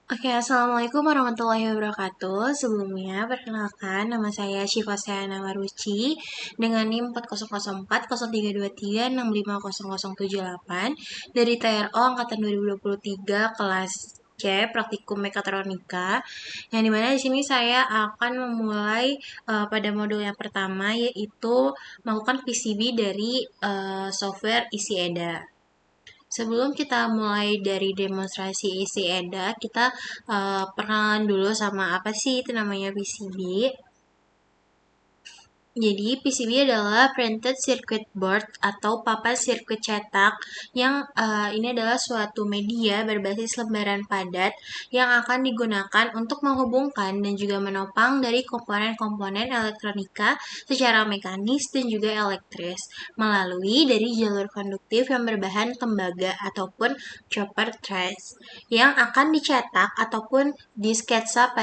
Oke, Assalamualaikum warahmatullahi wabarakatuh. Sebelumnya, perkenalkan nama saya Syifa Sayana Maruci dengan NIM 40040323650078 dari TRO Angkatan 2023 kelas C Praktikum Mekatronika. Yang dimana di sini saya akan memulai pada modul yang pertama yaitu melakukan PCB dari software isi EDA. Sebelum kita mulai dari demonstrasi isi EDA, kita perkenalan dulu sama apa sih itu namanya PCB. Jadi, PCB adalah printed circuit board atau papan sirkuit cetak yang ini adalah suatu media berbasis lembaran padat yang akan digunakan untuk menghubungkan dan juga menopang dari komponen-komponen elektronika secara mekanis dan juga elektris melalui dari jalur konduktif yang berbahan tembaga ataupun chopper threads yang akan dicetak ataupun dietsa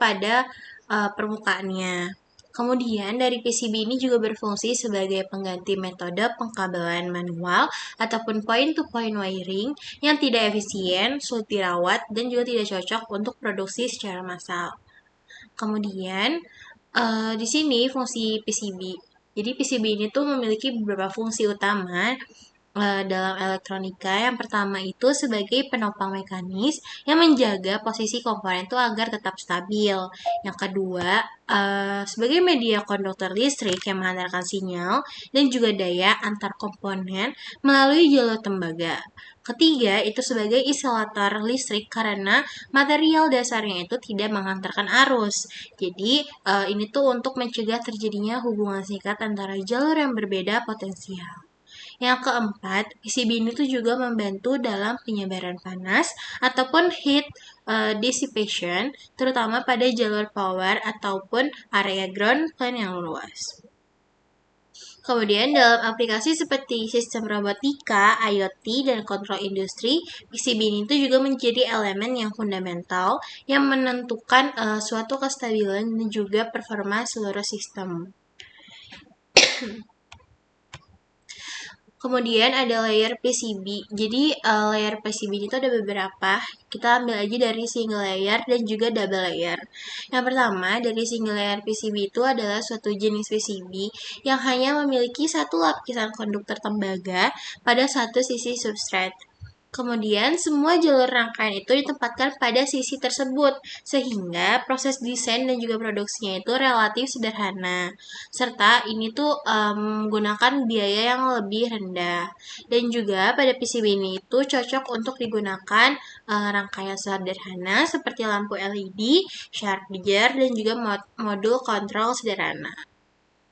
pada permukaannya. Kemudian dari PCB ini juga berfungsi sebagai pengganti metode pengkabelan manual ataupun point-to-point wiring yang tidak efisien, sulit dirawat, dan juga tidak cocok untuk produksi secara massal. Kemudian di sini fungsi PCB. Jadi PCB ini tuh memiliki beberapa fungsi utama dalam elektronika. Yang pertama itu sebagai penopang mekanis yang menjaga posisi komponen itu agar tetap stabil. Yang kedua, sebagai media konduktor listrik yang menghantarkan sinyal dan juga daya antar komponen melalui jalur tembaga. Ketiga, itu sebagai isolator listrik karena material dasarnya itu tidak menghantarkan arus. Jadi, ini tuh untuk mencegah terjadinya hubungan singkat antara jalur yang berbeda potensial. Yang keempat, PCB ini tuh juga membantu dalam penyebaran panas ataupun heat dissipation, terutama pada jalur power ataupun area ground plane yang luas. Kemudian dalam aplikasi seperti sistem robotika, IoT, dan kontrol industri, PCB ini tuh juga menjadi elemen yang fundamental yang menentukan suatu kestabilan dan juga performa seluruh sistem. Kemudian ada layer PCB. Jadi layer PCB itu ada beberapa. Kita ambil aja dari single layer dan juga double layer. Yang pertama dari single layer PCB itu adalah suatu jenis PCB yang hanya memiliki satu lapisan konduktor tembaga pada satu sisi substrate. Kemudian, semua jalur rangkaian itu ditempatkan pada sisi tersebut, sehingga proses desain dan juga produksinya itu relatif sederhana. Serta ini tuh menggunakan biaya yang lebih rendah. Dan juga pada PCB ini itu cocok untuk digunakan rangkaian sederhana seperti lampu LED, charger, dan juga modul kontrol sederhana.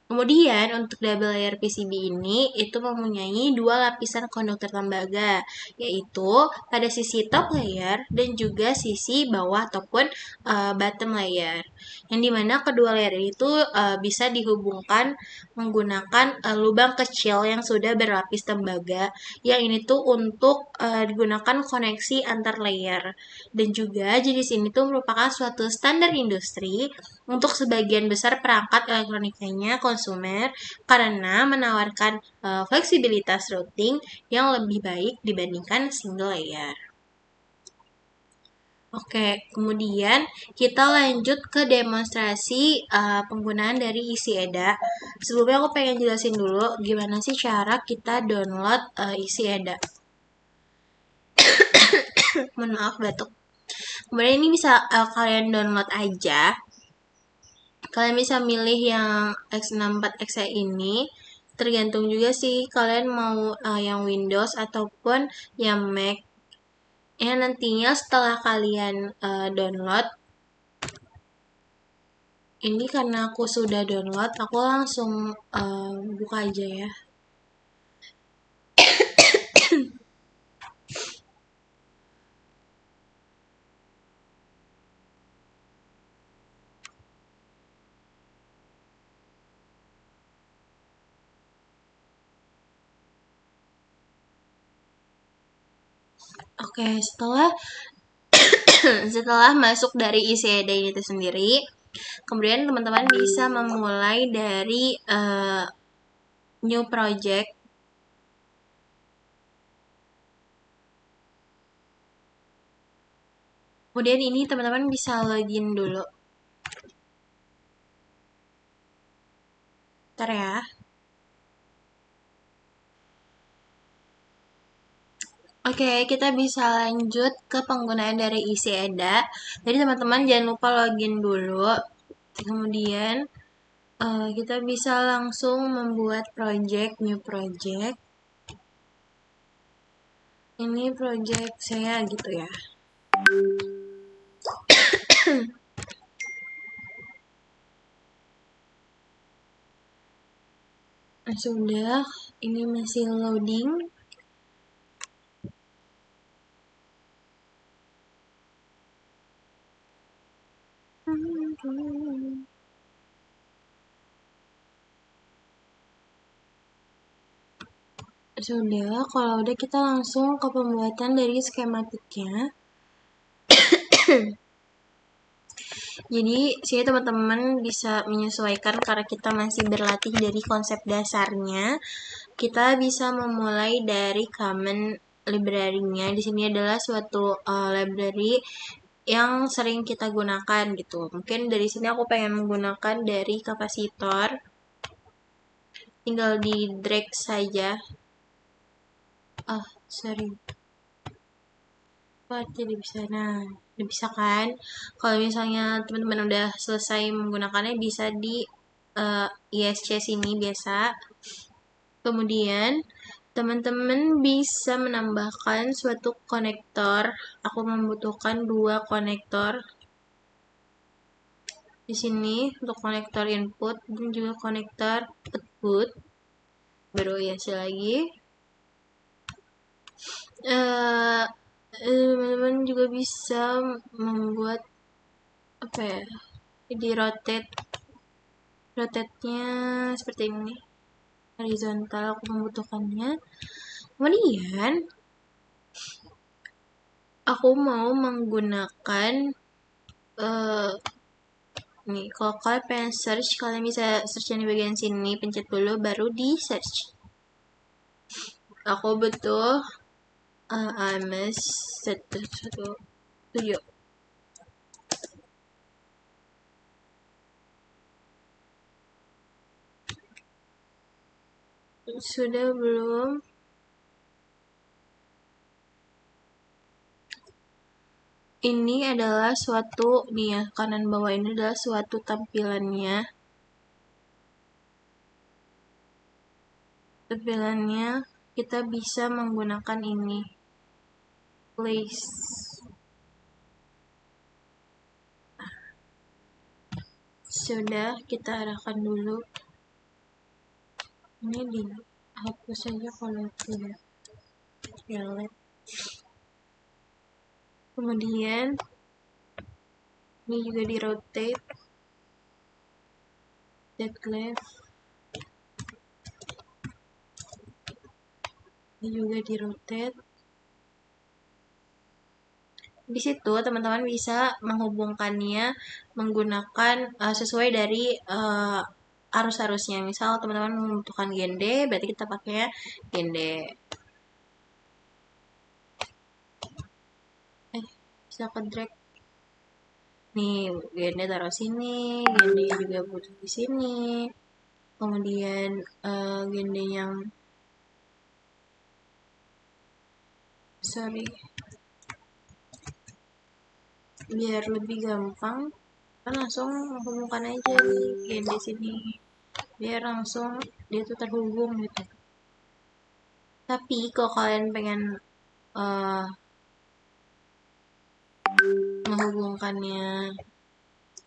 Kemudian untuk double layer PCB ini itu mempunyai dua lapisan konduktor tembaga, yaitu pada sisi top layer dan juga sisi bawah ataupun bottom layer. Yang dimana kedua layer itu bisa dihubungkan menggunakan lubang kecil yang sudah berlapis tembaga, yang ini tuh untuk digunakan koneksi antar layer. Dan juga jenis ini tuh merupakan suatu standar industri untuk sebagian besar perangkat elektronikanya konsumer karena menawarkan fleksibilitas routing yang lebih baik dibandingkan single layer. Oke, kemudian kita lanjut ke demonstrasi penggunaan dari isi EDA. Sebelumnya aku pengen jelasin dulu gimana sih cara kita download isi EDA. Mohon maaf batuk. Kemudian ini bisa kalian download aja. Kalian bisa milih yang X64 ini, tergantung juga sih kalian mau yang Windows ataupun yang Mac. Ya nantinya setelah kalian download, ini karena aku sudah download, aku langsung buka aja ya. Oke, setelah masuk dari isi EDA ini itu sendiri, kemudian teman-teman bisa memulai dari new project. Kemudian ini teman-teman bisa login dulu. Ntar ya. Oke, kita bisa lanjut ke penggunaan dari isi EDA. Jadi teman-teman jangan lupa login dulu. Kemudian kita bisa langsung membuat project, new project. Ini project saya gitu ya. Nah, sudah, ini masih loading. Sudah, kalau udah kita langsung ke pembuatan dari skematiknya. Jadi, sini teman-teman bisa menyesuaikan karena kita masih berlatih dari konsep dasarnya. Kita bisa memulai dari common library-nya. Di sini adalah suatu library yang sering kita gunakan gitu. Mungkin dari sini aku pengen menggunakan dari kapasitor. Tinggal di drag saja. Sorry. Jadi bisa, nah, udah bisa kan? Kalau misalnya teman-teman udah selesai menggunakannya bisa di ISC sini biasa. Kemudian teman-teman bisa menambahkan suatu konektor. Aku membutuhkan 2 konektor di sini untuk konektor input dan juga konektor output. Baru ISC lagi. Teman-teman juga bisa membuat apa ya, di rotate-nya seperti ini, horizontal aku membutuhkannya. Kemudian aku mau menggunakan nih, kalau kalian pengen search, kalian bisa search yang di bagian sini, pencet dulu baru di search. Aku butuh AMS 117. Sudah belum? Ini adalah suatu, nih ya, kanan bawah ini adalah suatu tampilannya. Tampilannya kita bisa menggunakan ini. Place. Sudah, kita arahkan dulu. Ini dihapus saja kalau tidak relate. Kemudian ini juga di rotate, dead left, ini juga di rotate. Di situ teman-teman bisa menghubungkannya menggunakan sesuai dari arus-arusnya. Misal teman-teman membutuhkan gen D, berarti kita pakainya gen D. Bisa ke drag. Nih, gen D taruh sini, gen D juga butuh di sini. Kemudian gen D yang biar lebih gampang kan langsung hubungkan aja di gen D sini, biar langsung dia tuh terhubung gitu. Tapi kalau kalian pengen menghubungkannya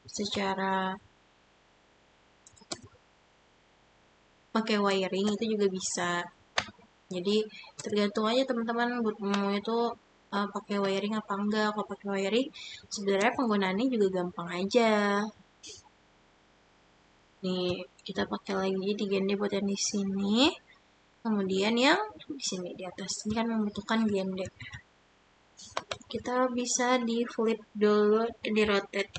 secara pakai wiring itu juga bisa. Jadi tergantung aja teman-teman mau itu pakai wiring apa enggak. Kalau pakai wiring sebenarnya penggunaannya juga gampang aja. Nih kita pakai lagi di gen D buat yang di sini. Kemudian yang di sini di atas ini kan membutuhkan gen D. Kita bisa di flip dulu, di rotate.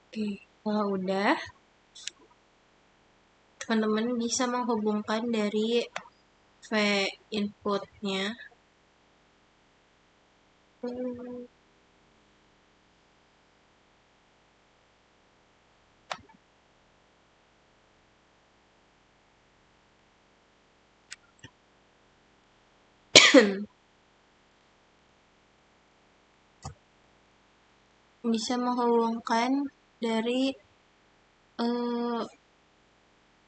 Oke, kalau udah teman-teman bisa menghubungkan dari V inputnya bisa menghubungkan dari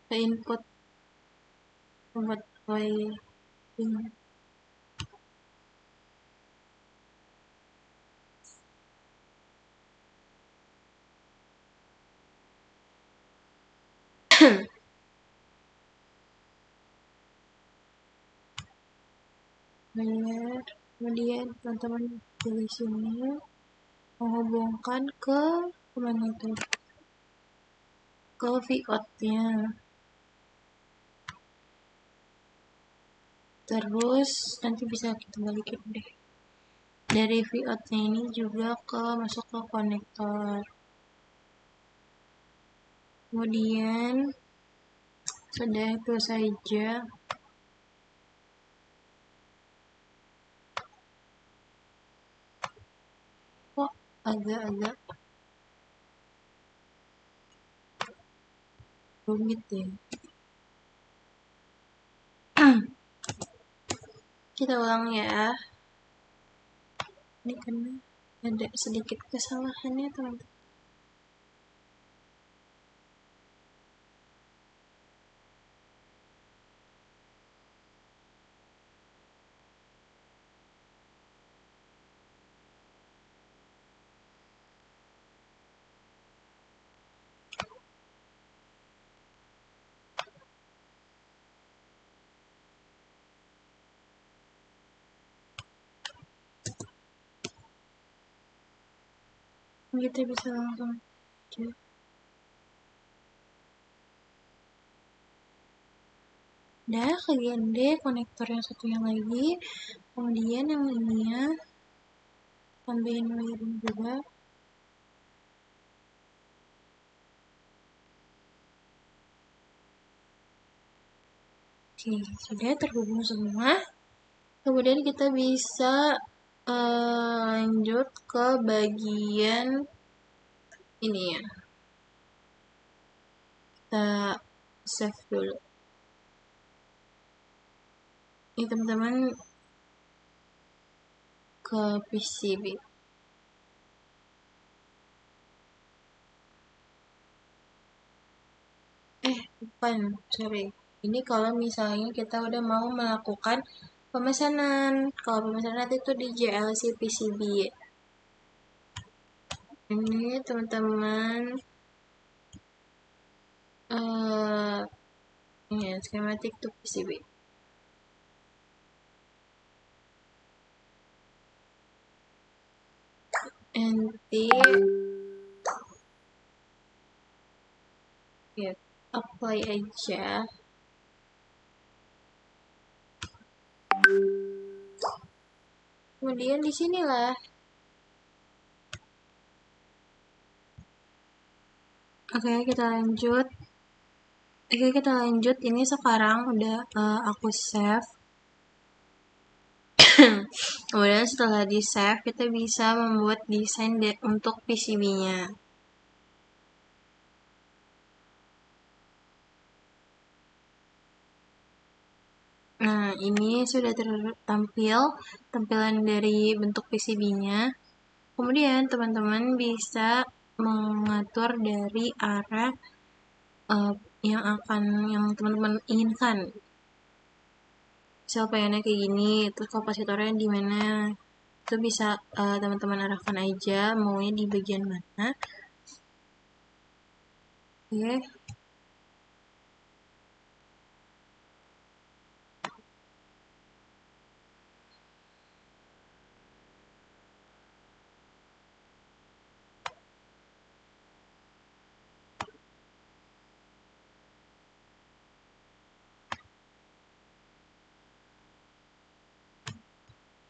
ke input buat ini. Kemudian teman-teman pilih sini menghubungkan ke kemana itu, ke Viot-nya. Terus nanti bisa kita balikin deh. Dari Viot-nya ini juga masuk ke konektor. Kemudian sudah itu saja. Kok agak-agak rumit ya. Kita ulang ya. Ini karena ada sedikit kesalahannya teman-teman. Kita bisa langsung aja. Udah ke GND, konektor yang satu yang lagi. Kemudian yang ininya tambahin wiring juga. Oke, sudah terhubung semua. Kemudian kita bisa lanjut ke bagian ini ya. Kita save dulu. Ini teman-teman ke PCB. Bukan, sorry. Ini kalau misalnya kita udah mau melakukan pemesanan. Kalau pemesanan nanti itu di JLC PCB. Ini teman-teman ini schematic to PCB. Nanti ya apply aja. Kemudian di sinilah. Oke, kita lanjut. Ini sekarang udah aku save. Kemudian setelah di save, kita bisa membuat desain untuk PCB-nya. Nah, ini sudah tertampil tampilan dari bentuk PCB-nya. Kemudian teman-teman bisa mengatur dari arah yang teman-teman inginkan. Misal pengennya kayak gini, terus kapasitornya di mana? Itu bisa teman-teman arahkan aja maunya di bagian mana. Oke.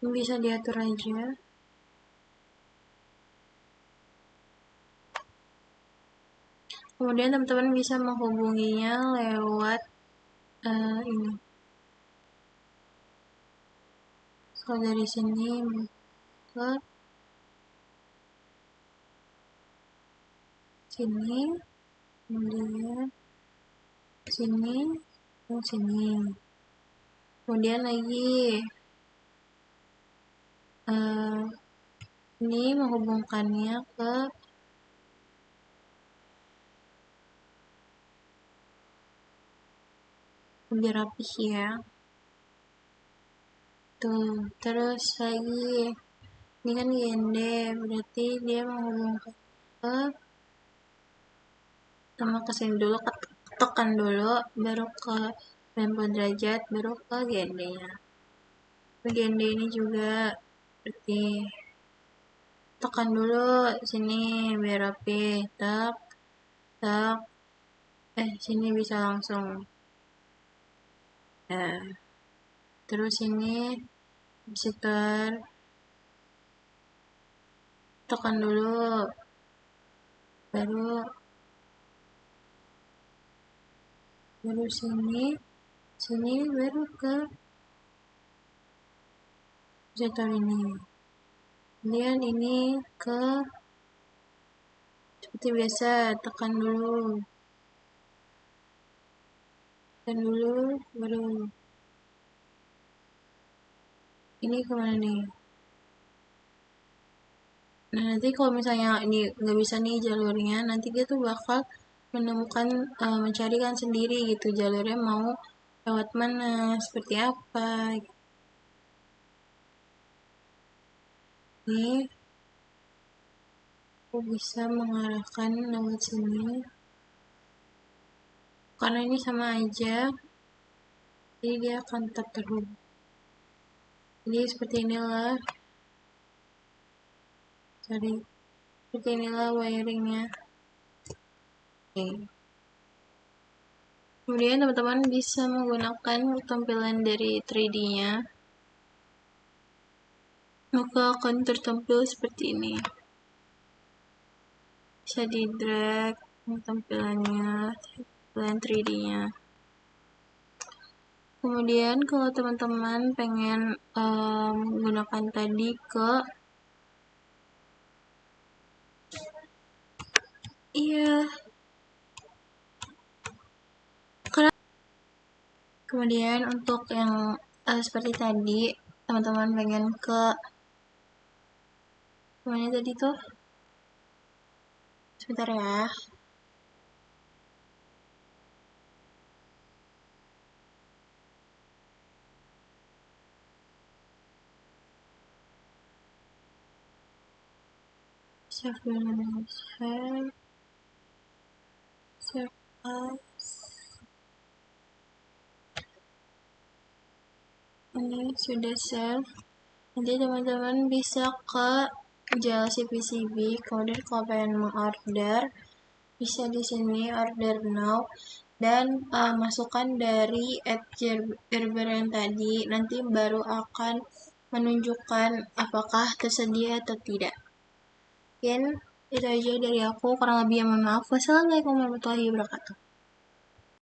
Bisa diatur aja. Kemudian teman-teman bisa menghubunginya lewat ini. Kalau dari sini ke sini, kemudian sini, dan sini. Kemudian lagi ini menghubungkannya ke biar rapih ya. Tuh, terus lagi ini kan gende, berarti dia menghubungkan ke sama ke sini dulu, tekan dulu, baru ke 90 derajat, baru ke gendenya. Gende ini juga berarti tekan dulu sini biar rapi, tak, tak, sini bisa langsung. Nah, terus ini sekitar tekan dulu, baru sini baru ke sekitar ini. Kemudian ini ke seperti biasa, tekan dulu, baru ini kemana nih? Nah, nanti kalau misalnya ini nggak bisa nih jalurnya, nanti dia tuh bakal menemukan, mencarikan sendiri gitu jalurnya mau lewat mana, seperti apa. Ini aku bisa mengarahkan lewat sini. Karena ini sama aja, jadi dia akan tetap terhubung. Jadi seperti inilah, seperti inilah wiringnya. Oke. Kemudian teman-teman bisa menggunakan tampilan dari 3D-nya, maka akan tertampil seperti ini. Bisa di drag tampilannya, tampilan 3D-nya. Kemudian kalau teman-teman pengen menggunakan tadi ke kemudian untuk yang seperti tadi, teman-teman pengen ke mana tadi tuh? Sebentar ya. Save as. Ini sudah save. Nanti teman-teman bisa ke JLC PCB, kemudian kalau pengen mengorder bisa di sini order now dan masukkan dari @gerber yang tadi, nanti baru akan menunjukkan apakah tersedia atau tidak. Mungkin itu aja dari aku, kurang lebih mohon maaf. Wassalamualaikum warahmatullahi wabarakatuh.